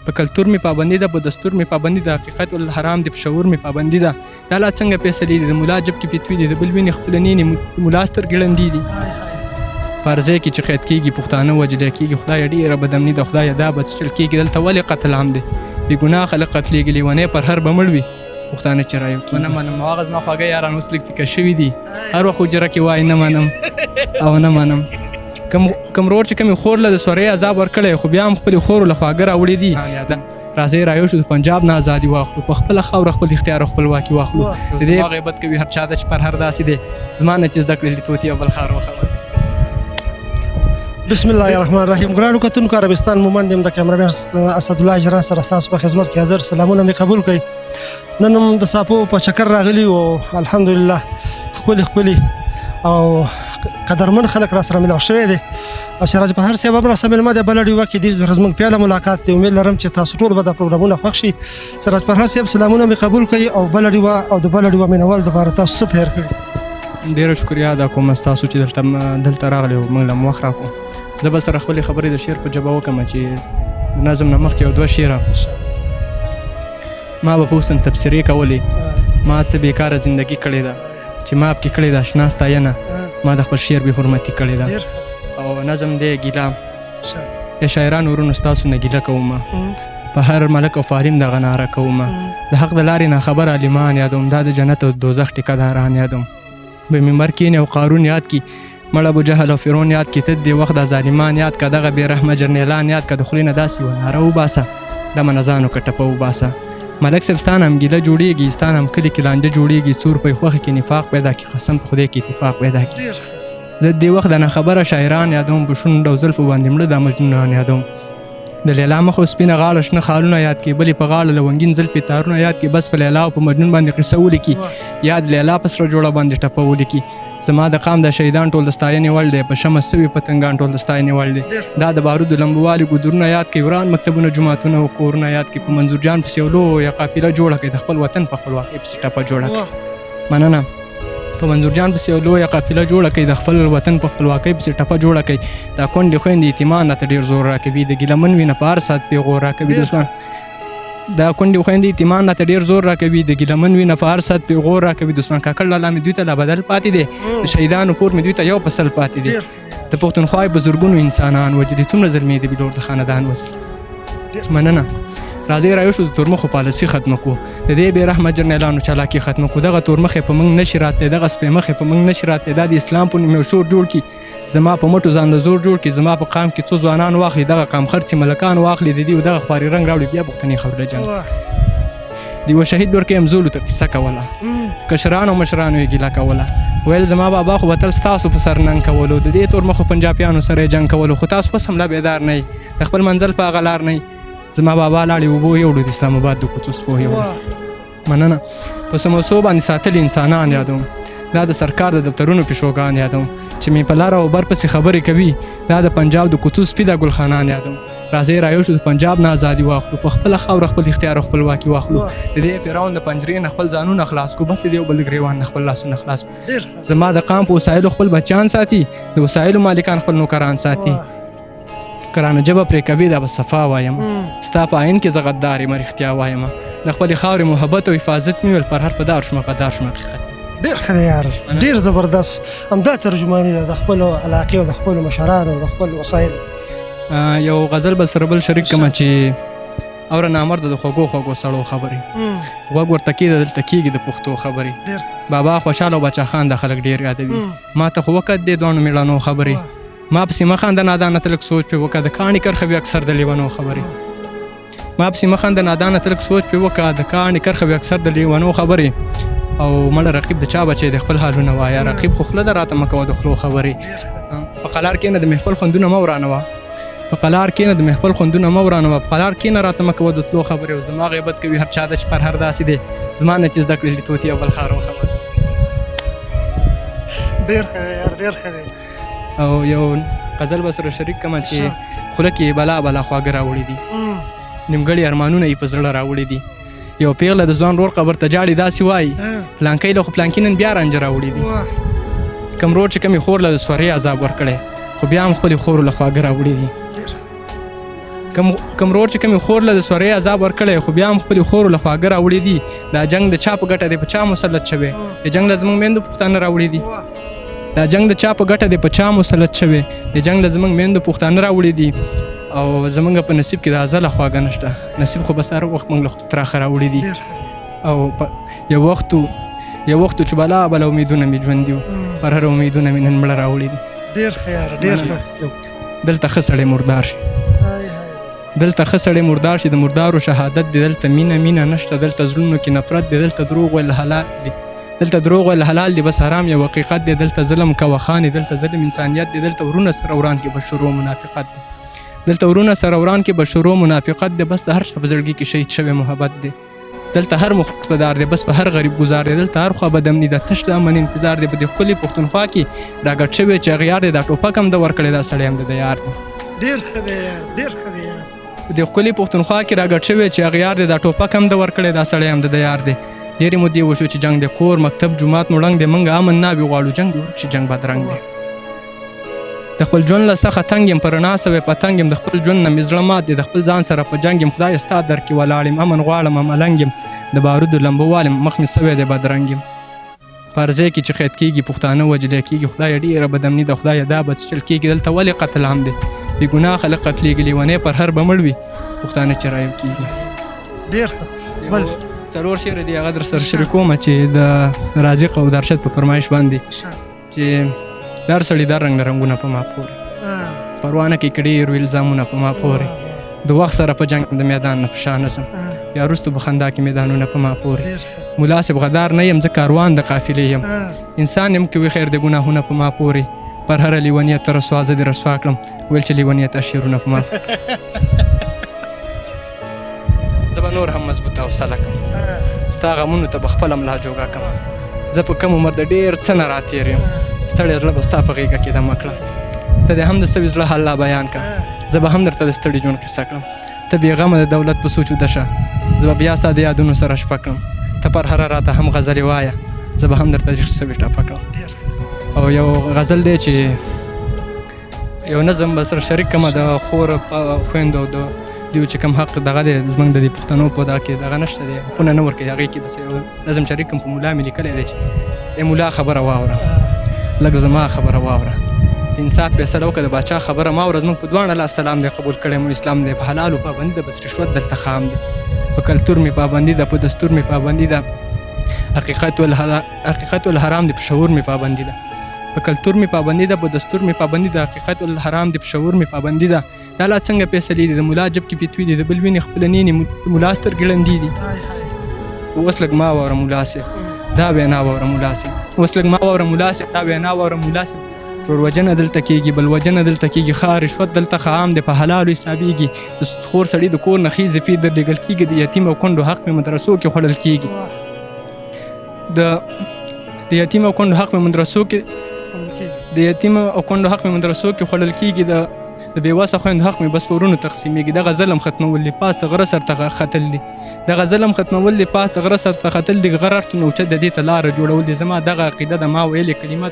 په کلتور مې پابندي ده، په دستور مې پابندي ده، حقیقت الحرام دی، په شعور مې پابندي ده. دا لا څنګه فیصلې دي؟ د ملا جب کې پیتوي دي، د بل وینې خپله نینې، ملا سترګې ړندې دي. په هر ځای کې چې قید کېږي پښتانه وجلی کېږي. خدایه ډېره بدامني ده، خدایه دا به څه چل کېږي؟ دلته ولې قتل عام دی؟ بې ګناه خلک قتلېږي، لیونی پر هر به مړ وي. پښتانه چې رایو کېږي. نه منم، هغه زما خواږه یاران اوس لږ فکر شوي دي، هر وخت حجره کې وایي نه منم او نه منم. کوم رور چې کومې خور له د سورۍ عذاب ورکړی، خو بیا هم خپلې خورو له خواږه راوړي دي. راځئ رایو شو، د پنجاب نه ازادي واخلو، په خپله خاوره خپل اختیار او خپلواکي واخلو. د دې غیبت کوي هر چا ته چې پر هر داسې دی، زما نه چې زده کړې لیتوتي او بل ښار وخبر. بسم الله الرحمن الرحیم. ګرانو کتونکو، عربستان مومند یم، د کیمرامین اسدالله اجران سره ستاسو په خدمت کې حاضر. سلامونه مې قبول کړئ. نن هم د ساپو په چکر راغلي او الحمدلله ښکلي او قدرمن خلک را سره ملاو شوي دي. او سراج بهر صاحب هم راسره مېلمه دی. بله ډیوه کې دې ورځ موږ بیا له ملاقات دی. امید لرم چې تاسو ټول به دا پروګرامونه خوښ شي. سراج بهر صاحب سلامونه مې قبول کړئ او بله ډیوه او د بله ډیوه مینوال دپاره تاسو څه تیار کړي؟ ډېره شکریا ادا کوم ستاسو چې دلته راغلي او موږ له وخت راکړو. زه به سره خپلې خبرې د شعر په ژبه وکړم چې د نظم نه مخکې یو دوه شعره ما به په حسن تبصرې کولې. ما څه بېکاره زندګي کړې ده چې ما پکې کړې ده اشنا ستاینه. ما د خپل شعر بې حرمتي کړې ده. او نظم دی ګیله. یا شاعرانو ورونو ستاسو نه ګیله کومه، په هر ملک او فاریم دغه ناره کومه. د حق د لارې ناخبر عالمان یادوم، دا د جنت او دوزخ ټیکهداران یادوم. به منبر کښېنې او قارون یاد کړي، مړ ابو جهل او فرعون یاد کړي. ته دې وخت د ظالمان یاد کړه، دغه بې رحمه جرنیلان یاد کړه. د خولې نه داسې یوه ناره وباسه، د منځانو که ټپه وباسه. ملک صاحب ستا نه هم ګیله جوړېږي، ستا نه هم کلي کې لانجه جوړېږي. څور په خوښې کې نفاق پیدا کړي، قسم په خدای کې اتفاق پیدا کړي. زه دې وخت د ناخبره شاعران یادوم، په شونډو او زلفو باندې مړه دا مجنونان یادوم. د لیلا مخ او سپینه غاړه شنه خالونه یاد کړي، بلې په غاړه لونګین زلفې تارونه یاد کړي. بس په لیلا او په مجنون باندې قصه ولیکي، یاد لیلا په سره جوړه باندې ټپه ولیکي. زما د قام د شهیدان ټول د ستاینې وړ دی، په شمع سوي پتنګان ټول د ستاینې وړ دی. دا د بارودو لمبوالي ګودرونه یاد کړي، وران مکتبونه جوماتونه او کورونه یاد کړي. په منظور جان پسې یو لویه قافله جوړه کړي، د خپل وطن په خپلواکۍ پسې ټپه جوړه کړي. مننه. په منظور جان پسې یو لویه قافله جوړه کړي، د خپل وطن په خپلواکۍ پسې ټپه جوړه کړي. دا کونډې خویندې یتیمان راته ډېر زور راکوي، د ګیلمن وینه په هر ساعت پیغور راکوي. دوستان، دا کونډې خویندې یتیمان راته ډېر زور راکوي، د ګیلمن وینه په هر ساعت پیغور راکوي. دوستان کاکړ لالا مې دوی ته لا بدل پاتې دی، د شهیدانو کور مې دوی ته یو په سل پاتې دی. د پښتونخوا په زرګونو انسانان وجلي، څومره ظلمې د بېلور د خاندان وجلي. مننه. راځئ رایو شو، د تورمخو پالسي ختمه کړو، د دې بې رحمه جرنیلانو چالاکي ختمه کړو. دغه تورمخې په موږ نشي راتلی، دغه سپی مخې په موږ نشي راتلی. دا د اسلام په نوم یو شور جوړ کړي، زما په مټو ځان د زور جوړ کړي. زما په قام کې څو ځوانان واخلي، دغه قام خرڅې ملکان واخلي، د دې دغه خواري رنګ راوړي، بیا پوښتنې خبره جنګ. د یوه شهید ورکویم زولو ته قصه کوله، کشرانو مشرانو یې ګیله کوله. ویل زما بابا خو به تل ستاسو په سر ننګ کولو، د دې تورمخو پنجابیانو سره یې جنګ کولو. خو تاسو اوس هم لا بیدار نه یئ، د خپل منزل په هغه لار نه یئ. زما بابا لاړې اوبو یوړو، د اسلام آباد د کوڅو سپو یوړو. مننه. په سموسو باندې ساتلي انسانان یادوم، دا د سرکار د دفترونو پیشوګان یادوم. چې مې په لاره او بر پسې خبرې کوي، دا د پنجاب د کوڅو سپي دا ګلخانان یادوم. راځئ رایو شو، د پنجاب نه ازادي واخلو، په خپله خاوره خپل اختیار او خپلواکي واخلو. د دې فرعون د پنجرې نه خپل ځانونه خلاص کړو، بس د یو بل ګریوان نه خپل لاسونه خلاص کړو. زما د قام په وسایلو خپل بچیان ساتي، د وسایلو مالکان خپل نوکران ساتي. کرانه ژبه پرې کوي، دا به صفا وایم. ستا په عین کې زه غدار یم، رښتیا وایم. د خپلې خاورې محبت او حفاظت مې ویل، پر هر پدار شومه غدار شومه. حقیقت ډېر ښه دی یار، ډېر زبردست. همدا ترجماني ده د خپلو علاقې او د خپلو مشرانو او د خپلو وسایلو. یو غزل به سره بل شریک کړمه چې اوره نامرده د خوږو خوږو سړو خبرې، غوږ ورته کېږده دلته کېږي د پښتو خبرې. بابا خوشحال او بچا خان دا خلک ډېر یادوي. ما ته خو وکړ دې دواړو مېړانو خبرې، ما پسې مه خانده نادانه ته لږ سوچ پې وکړه، د کاڼي کرښه وي اکثر د لیونو خبرې. ما پسې مه خانده نادانه ته لږ سوچ پې وکړه، د کاڼي کرښه وي اکثر د لیونو خبرې. او مړه رقیب د چا بچی د خپل حالونه وایه، رقیب خو خوله ده راته مه کوه د خولو خبرې. په قلار کښېنه د محفل خوندونه مه ورانوه، په قلار کښېنه د محفل خوندونه مه ورانوه، په قلار کښېنه راته مه کوه د تلو خبرې. او زما غیبت کوي هر چا ته چې پر هر داسې دی، زما نه چې زده کړې لیتوتي او بل ښار وخبر. ډېر ښه دی یار، ډېر ښه دی. او یو غزل به سره شریک کړمه چې خوله کې بلا بلا خواږه راوړي دي، نیمګړي ارمانونه یې په زړه راوړي دي. یو پیغله د ځوان رور قبر ته جاړي داسې وایي، پلانکی له خو پلانکي نن بیا رانجه راوړي دي. کوم رور چې کومې خور له د سورۍ عذاب ورکړی، خو بیا هم خپلې خورو له خواږه راوړي دي. کوم رور چې کومې خور له د سورۍ عذاب ورکړی خو بیا هم خپلې خورو له خواږه راوړي دي. دا جنګ د چا په ګټه دی په چا مسلط شوی؟ د جنګ له زموږ میندو پښتانه راوړي دي. دا جنګ د چا په ګټه دی په چا مسلط شوی؟ د جنګ له زموږ میندو پښتانه راوړي دي. او زمونږ په نصیب کې د ازله خواږه نشته. نصیب خو بس هر وخت موږ له تراخه راوړي دي. او یو وخت چې بلا امیدونه مې ژوندي وو، پر هر امیدونه مې نن مړه راوړي دي. ډېر ښه یاره، ډېر ښه. دلته ښه سړی مردار شي، دلته ښه سړی مردار شي. د مردارو شهادت دی. دلته مینه نشته، دلته زړونو کې نفرت دی. دلته دروغ ویل حلال دي، دلته دروغ ویل حلال دي، بس حرام یو حقیقت دی. دلته ظلم کوه خان، دلته ظلم انسانیت دی. دلته ورونه سره وران کې به شروع منافقت دی. دلته ورونه سره وران کې به شروع منافقت دی. بس د هر چا په زړګي کې شهید شوی محبت دی. دلته هر مخلص بدار دی، بس په هر غریب گزار دی. دلته هر خوا به د امني ده، تش د امن انتظار دی. په دې ښکلي پښتونخوا کې راګډ شوی چې هغه یار دی، دا ټوپک هم د ورکړی، دا سړی هم د یار دی. ډېر ښه دی یار، ډېر ښه دی یار. په دې ښکلي پښتونخوا کې راګډ شوی چې هغه یار دی، دا ټوپک هم د ورکړی، دا سړی هم د یار دی. ډېرې مودې وشو چې جنګ دی، کور مکتب جومات مړنګ دی. موږ امن ناوې غواړو، جنګ دی ورک شي، جنګ بدرنګ دی. د خپل ژوند له څخه تنګ یم، په رڼا سوی پتنګ یم. د خپل ژوند نه مې زړه مات دی، د خپل ځان سره په جنګ یم. خدای ستا در کې ولاړ یم، امن غواړم ملنګ یم. د بارودو لمبه والم، مخ مې سوی دی بدرنګ یم. په هر ځای کې چې قید کېږي پښتانه وجلی کېږي. خدایه ډېره بدامني ده، خدایه دا بد چل کېږي. دلته ولې قتل عام دی؟ بې ګناه خلک قتلېږي، لیونی پر هر به مړ وي، پښتانه چې رایو کېږي. ډېر ښه. بل څلور شعر دی، هغه در سره شریکومه چې د رازق او د ارشد په فرمایش باندې چې در سړي در رنګ رنګونه په ما پورې، پروا نه کوي که ډېر وي الزامونه په ما پورې. د وخت سره په جنګ د میدان نه په شا نظم، یا وروستو په خندا کې میدانونه په ما پورې. ملا صاحب غدار نه یم، زه کاروان د قافلې یم. انسان یم که وي خیر د ګناهونه په ما پورې. پر هره لیونیت ته رسوا زه دې رسوا کړم، ویل چې لیونیت شعرونه په ما زه به نور هم مضبوطه حوصله کړم، ستا غمونو ته به خپله ملا جوګه کړم. زه په کم عمر د ډېر څه نه راتېر یم، ستړی زړه به ستا په غېږه کې دمه کړم. ته دې هم د سوي زړه حل لا بیان کړه، زه به هم درته د ستړي ژوند قصه کړم. ته بېغمه د دولت په سوچ وده شه، زه به بیا ستا د یادونو سره شپه کړم. ته پر هره راته هم غزلې وایه، زه به هم درته سوي ټاپه کړم. او یو غزل دی چې یو نظم به سره شریک کړم د خور خویندو او د دیو چې کوم حق دغه دی زموږ د دې پښتنو په دغه کې دغه نشته دی، حقونه نه ورکوي. هغې کې بس یو نظم شریک کړم، په ملا مې لیکلی دی چې ای ملا خبره واوره، لږ زما خبره واوره. د انصاف فیصله وکړه، د باچا خبره مه اوره. زموږ په دواړه لاس سلام دی قبول کړی مو اسلام دی. په حلالو پابندي ده، بس رشوت دلته خام دی. په کلتور مې پابندي ده، په دستور مې پابندي ده. حقیقت الحرام دی، په شعور مې پابندي ده. په کلتور مې پابندي ده، په دستور مې پابندي ده. حقیقت الحرام دی، په شعور مې پابندي ده. دا لا څنګه فیصلې دي؟ د ملا جب کې پیتوي دي، د بل وینې خپله نینې، د ملا سترګې ړندې دي. اوس لږ ما واوره ملا صاحب، دا وینا واوره ملا صاحب. اوس لږ ما واوره ملا صاحب، دا وینا واوره ملا صاحب. چور وجنه دلته کېږي، بل وجنه دلته کېږي. ښه رشوت دلته ښه عام دی، په حلالو حسابېږي. د خور سړي د کور نه ښې زفې در لېږل کېږي. د یتیم او کونډو حق مې مدرسو کې خوړل کېږي. د یتیم او کونډو حق مې مدرسو کې خوړل کېږي. د بېوسه خویندو حق مې بس په ورونو تقسیمېږي. دغه ظلم ختمول دي، پاس د غره سر ته ختل دي. دغه ظلم ختمول دي، پاس د غره سر ته ختل دي. غره ارتونه اوچت د دې ته لاره جوړول دي. زما دغه عقیده ده، ما ویلې کلمه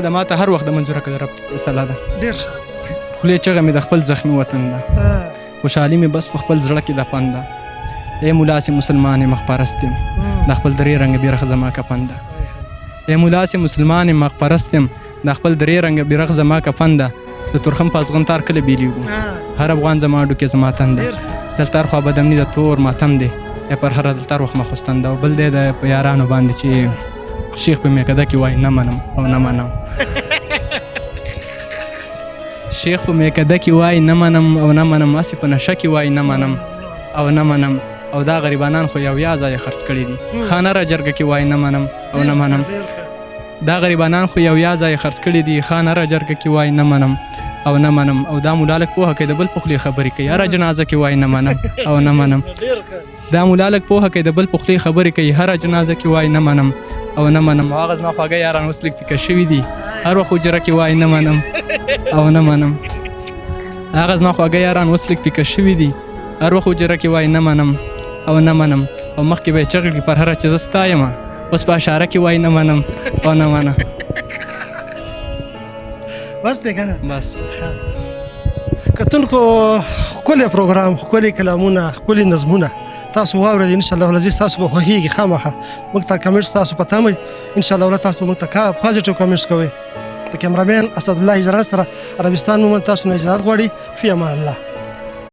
ته ما ته هر وخت د منظوره که د رب فیصله ده. ډېر ښه. خولې چغه مې د خپل زخمي وطن ده، خوشحالي مې بس په خپل زړه کې دفن ده. ای ملا سي مسلمان مخ پرست یم، د خپل درې رنګه بیرغ زما کفن ده. ای ملا سي مسلمان مخ پرست یم، د خپل درې رنګه بیرغ زما کفن ده. د تورخم په ازغنتار کله بیلیږو، هر افغان زما ډوکې زما تن ده. دلته هر خوا بدامني د تور ماتم دی، یا پر هره دلته هر وخت مخستن ده. او بل دی د په یارانو باندې چې شیخ په میکده کې وایي نه منم او نه منم. شیخ په میکده کې وایي نه منم او نه منم، هسې په نشه کې وایي نه منم او نه منم. او دا غریبانان خو یو یا ځای خرڅ کړي دي. خانه را جرګه کې وایي نه منم او نه منم. دا غریبانان خو یو یا ځای خرڅ کړي دي. خانه را جرګه کې وایي نه منم او نه منم. او دا ملالک پوهه کوي د بل په خولې خبرې کوي. هره جنازه کې وایي نه منم او نه منم. دا ملالک پوهه کوي د بل په خولې خبرې کوي. هره جنازه کې وایي نه منم او نه منم. هغه زما خواږه یاران اوس لږ پیکه شوي دي، هر وخت حجره کې وایي نه منم او نه منم. هغه زما خواږه یاران اوس لږ پیکه شوي دي، هر وخت حجره کې وایي نه منم او نه منم. او مخکې به یې چغې کړي پر هره چې زه ستا یم، اوس په اشاره کې وایي نه منم او نه منم. بس دی که نه؟ بس. کتونکو ښکلی پروګرام، ښکلي کلامونه، ښکلي نظمونه تاسو واورئ. انشاءالله العزیز تاسو به خوښېږي خامخا. موږ ته کمنټس تاسو په تمئ. انشاءالله تاسو به موږ ته پازیټیو کمنټس کوئ. د کیمرامین اسدالله هجران سره عربستان مومند تاسو نه اجازه غواړي. فی امان الله.